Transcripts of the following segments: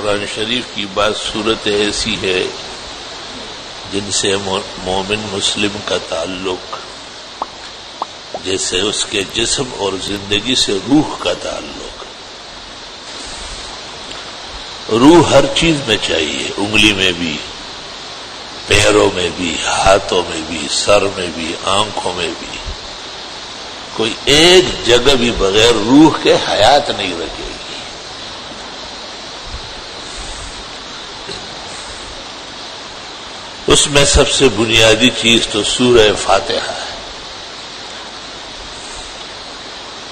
قرآن شریف کی بعض صورتیں ایسی ہے جن سے مومن مسلم کا تعلق جیسے اس کے جسم اور زندگی سے روح کا تعلق. روح ہر چیز میں چاہیے، انگلی میں بھی، پیروں میں بھی، ہاتھوں میں بھی، سر میں بھی، آنکھوں میں بھی. کوئی ایک جگہ بھی بغیر روح کے حیات نہیں رکھے گی. اس میں سب سے بنیادی چیز تو سورہ فاتحہ ہے.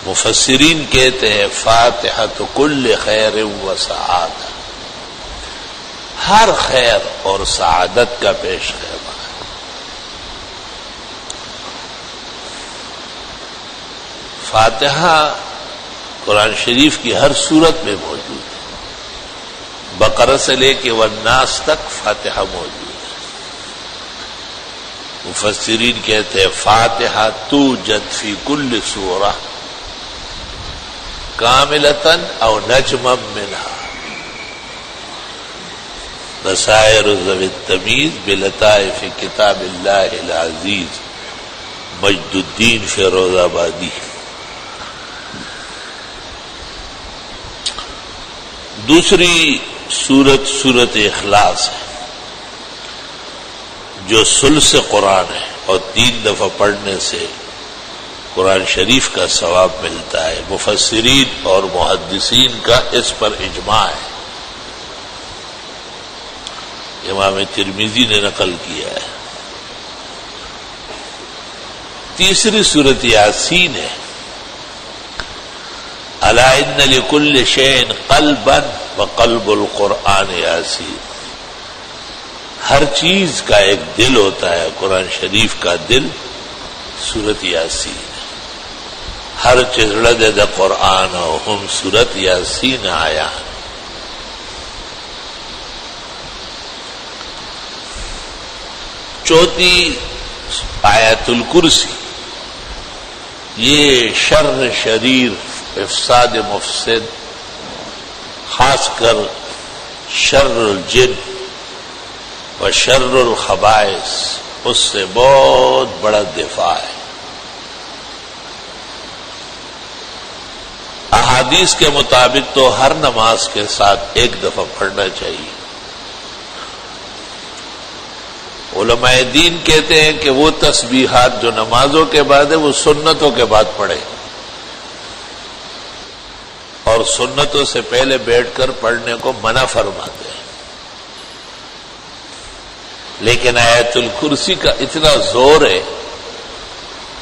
مفسرین کہتے ہیں فاتحہ تو کل خیر و سعادہ، ہر خیر اور سعادت کا پیش خیمہ ہے. فاتحہ قرآن شریف کی ہر صورت میں موجود ہے، بقرہ سے لے کے والناس تک فاتحہ موجود ہے. مفسرین کہتے ہیں فاتحہ توجد فی کل سورہ کاملتاً او نجما منہا بصائر ذوی التمیز بلطائف کتاب اللہ العزیز مجد الدین فیروز آبادی. دوسری سورت اخلاص ہے جو ثلث قرآن ہے اور 3 دفعہ پڑھنے سے قرآن شریف کا ثواب ملتا ہے. مفسرین اور محدثین کا اس پر اجماع ہے، امام ترمذی نے نقل کیا ہے. تیسری سورت یاسین ہے، الا ان لکل شیء قلبا وقلب القرآن یاسین. ہر چیز کا ایک دل ہوتا ہے، قرآن شریف کا دل سورت یاسین. ہر چڑ دے قرآن ہم سورت یاسین آیا. چوتھی آیت الکرسی، یہ شر شریر افساد مفسد خاص کر شر الجن و شر الخبائث اس سے بہت بڑا دفاع ہے. احادیث کے مطابق تو ہر نماز کے ساتھ 1 دفعہ پڑھنا چاہیے. علماء دین کہتے ہیں کہ وہ تسبیحات جو نمازوں کے بعد ہے وہ سنتوں کے بعد پڑھے، اور سنتوں سے پہلے بیٹھ کر پڑھنے کو منع فرماتے ہیں. لیکن آیت الکرسی کا اتنا زور ہے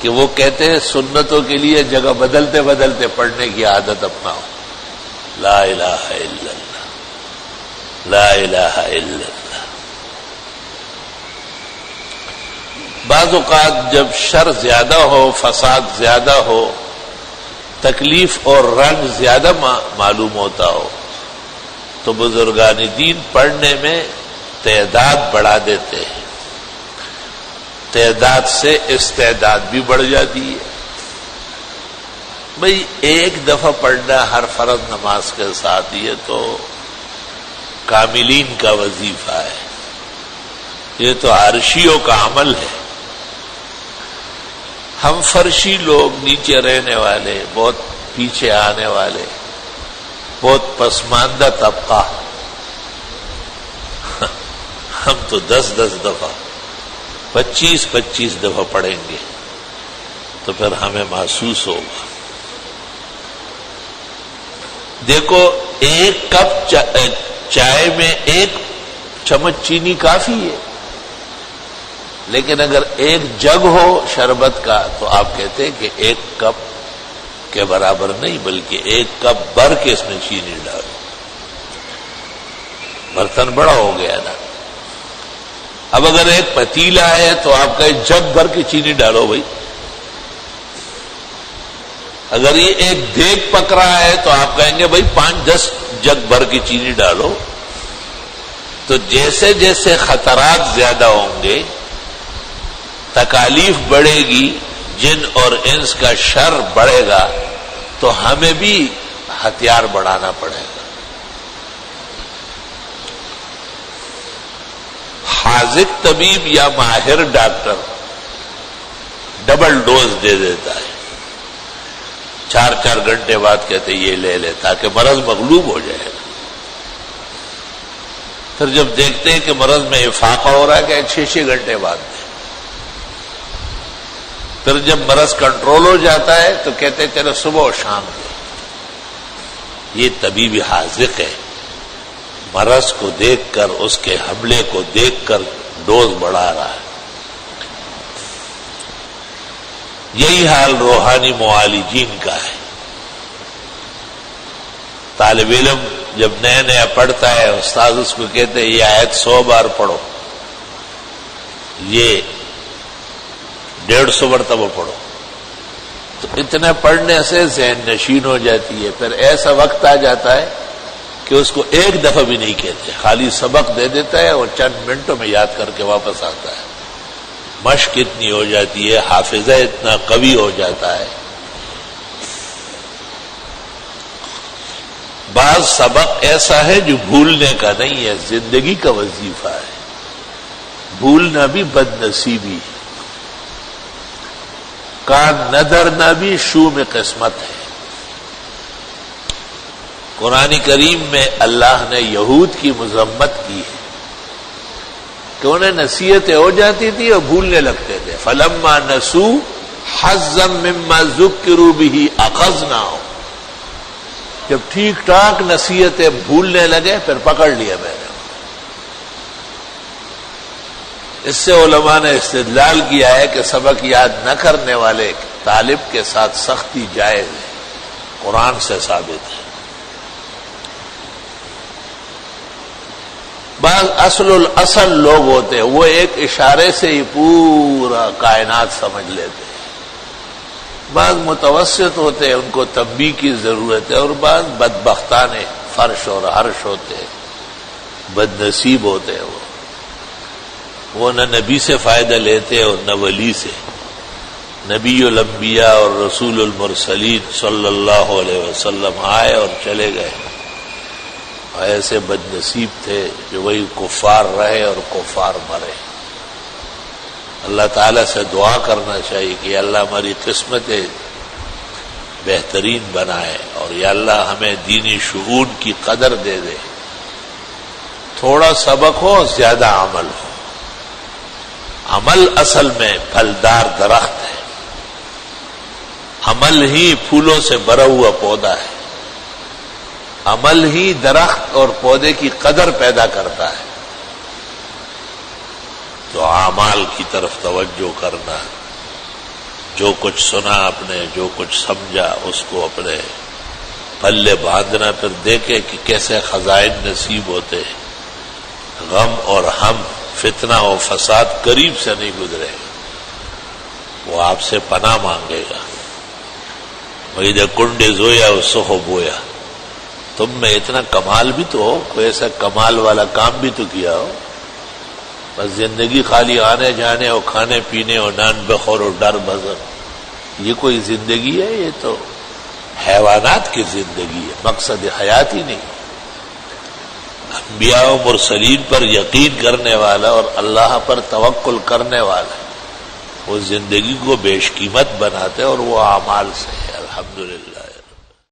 کہ وہ کہتے ہیں سنتوں کے لیے جگہ بدلتے بدلتے پڑھنے کی عادت اپناؤ. لا الہ الا اللہ، لا الہ الا اللہ. بعض اوقات جب شر زیادہ ہو، فساد زیادہ ہو، تکلیف اور رنج زیادہ معلوم ہوتا ہو تو بزرگان دین پڑھنے میں تعداد بڑھا دیتے ہیں. تعداد سے استعداد بھی بڑھ جاتی ہے. بھئی 1 دفعہ پڑھنا ہر فرض نماز کے ساتھ یہ تو کاملین کا وظیفہ ہے، یہ تو عرشیوں کا عمل ہے. ہم فرشی لوگ، نیچے رہنے والے، بہت پیچھے آنے والے، بہت پسماندہ طبقہ، ہم تو 10 دفعہ 25 دفعہ پڑھیں گے تو پھر ہمیں محسوس ہوگا. دیکھو 1 کپ چائے میں 1 چمچ چینی کافی ہے، لیکن اگر 1 جگ ہو شربت کا تو آپ کہتے ہیں کہ 1 کپ کے برابر نہیں بلکہ 1 کپ بھر کے اس میں چینی ڈالو. برتن بڑا ہو گیا نا. اب اگر 1 پتیلا ہے تو آپ کا 1 جگ بھر کے چینی ڈالو بھائی. اگر یہ 1 دیگ پک رہا ہے تو آپ کہیں گے بھائی 5-10 جگ بھر کی چینی ڈالو. تو جیسے جیسے خطرات زیادہ ہوں گے، تکالیف بڑھے گی، جن اور انس کا شر بڑھے گا، تو ہمیں بھی ہتھیار بڑھانا پڑے گا. حاذق طبیب یا ماہر ڈاکٹر ڈبل ڈوز دے دیتا ہے، 4 گھنٹے بعد کہتے یہ لے لے تاکہ مرض مغلوب ہو جائے گا۔ پھر جب دیکھتے ہیں کہ مرض میں افاقہ ہو رہا ہے کہ 6 گھنٹے بعد دیں۔ پھر جب مرض کنٹرول ہو جاتا ہے تو کہتے ہیں چلو صبح و شام دیں۔ یہ طبیب حاذق ہے، مرض کو دیکھ کر، اس کے حملے کو دیکھ کر ڈوز بڑھا رہا ہے۔ یہی حال روحانی معالجین کا ہے۔ طالب علم جب نیا پڑھتا ہے، استاد اس کو کہتے ہیں یہ آیت 100 بار پڑھو، یہ 150 مرتبہ پڑھو، تو اتنے پڑھنے سے ذہن نشین ہو جاتی ہے۔ پھر ایسا وقت آ جاتا ہے کہ اس کو ایک دفعہ بھی نہیں کہتے، خالی سبق دے دیتا ہے اور چند منٹوں میں یاد کر کے واپس آتا ہے۔ مشق اتنی ہو جاتی ہے، حافظہ اتنا قوی ہو جاتا ہے۔ بعض سبق ایسا ہے جو بھولنے کا نہیں ہے، زندگی کا وظیفہ ہے۔ بھولنا بھی بد نصیبی، کان ندرنا بھی شوم قسمت ہے۔ قرآن کریم میں اللہ نے یہود کی مذمت کی ہے کہ انہیں نصیحتیں ہو جاتی تھی اور بھولنے لگتے تھے۔ فلما نسوا حظا مما ذکروا به اخذناهم، جب ٹھیک ٹھاک نصیحتیں بھولنے لگے پھر پکڑ لیا میں نے۔ اس سے علماء نے استدلال کیا ہے کہ سبق یاد نہ کرنے والے طالب کے ساتھ سختی جائز ہے، قرآن سے ثابت ہے۔ بعض اصل لوگ ہوتے ہیں، وہ ایک اشارے سے ہی پورا کائنات سمجھ لیتے ہیں۔ بعض متوسط ہوتے ہیں، ان کو تنبیہ کی ضرورت ہے، اور بعض بدبختان فرش اور عرش ہوتے ہیں، بد نصیب ہوتے ہیں۔ وہ نہ نبی سے فائدہ لیتے اور نہ ولی سے۔ نبی الانبیاء اور رسول المرسلین صلی اللہ علیہ وسلم آئے اور چلے گئے، ایسے بد نصیب تھے جو وہی کفار رہے اور کفار مرے۔ اللہ تعالیٰ سے دعا کرنا چاہیے کہ یا اللہ ہماری قسمتیں بہترین بنائے، اور یا اللہ ہمیں دینی شعور کی قدر دے دے۔ تھوڑا سبق ہو، زیادہ عمل ہو۔ عمل اصل میں پھلدار درخت ہے، عمل ہی پھولوں سے بھرا ہوا پودا ہے، عمل ہی درخت اور پودے کی قدر پیدا کرتا ہے۔ تو اعمال کی طرف توجہ کرنا، جو کچھ سنا آپ نے، جو کچھ سمجھا، اس کو اپنے پلے باندھنا، پھر دیکھے کہ کیسے خزائن نصیب ہوتے ہیں۔ غم اور ہم، فتنہ و فساد قریب سے نہیں گزرے گا، وہ آپ سے پناہ مانگے گا۔ وَإِذَا كُنْڈِ زویا وَسُخُ بویا، تم میں اتنا کمال بھی تو ہو، کوئی ایسا کمال والا کام بھی تو کیا ہو۔ بس زندگی خالی آنے جانے اور کھانے پینے اور نان بخور اور ڈر بزر، یہ کوئی زندگی ہے؟ یہ تو حیوانات کی زندگی ہے، مقصد حیات ہی نہیں۔ انبیاء و مرسلین پر یقین کرنے والا اور اللہ پر توکل کرنے والا وہ زندگی کو بیش قیمت بناتے اور وہ اعمال سے ہے۔ الحمدللہ۔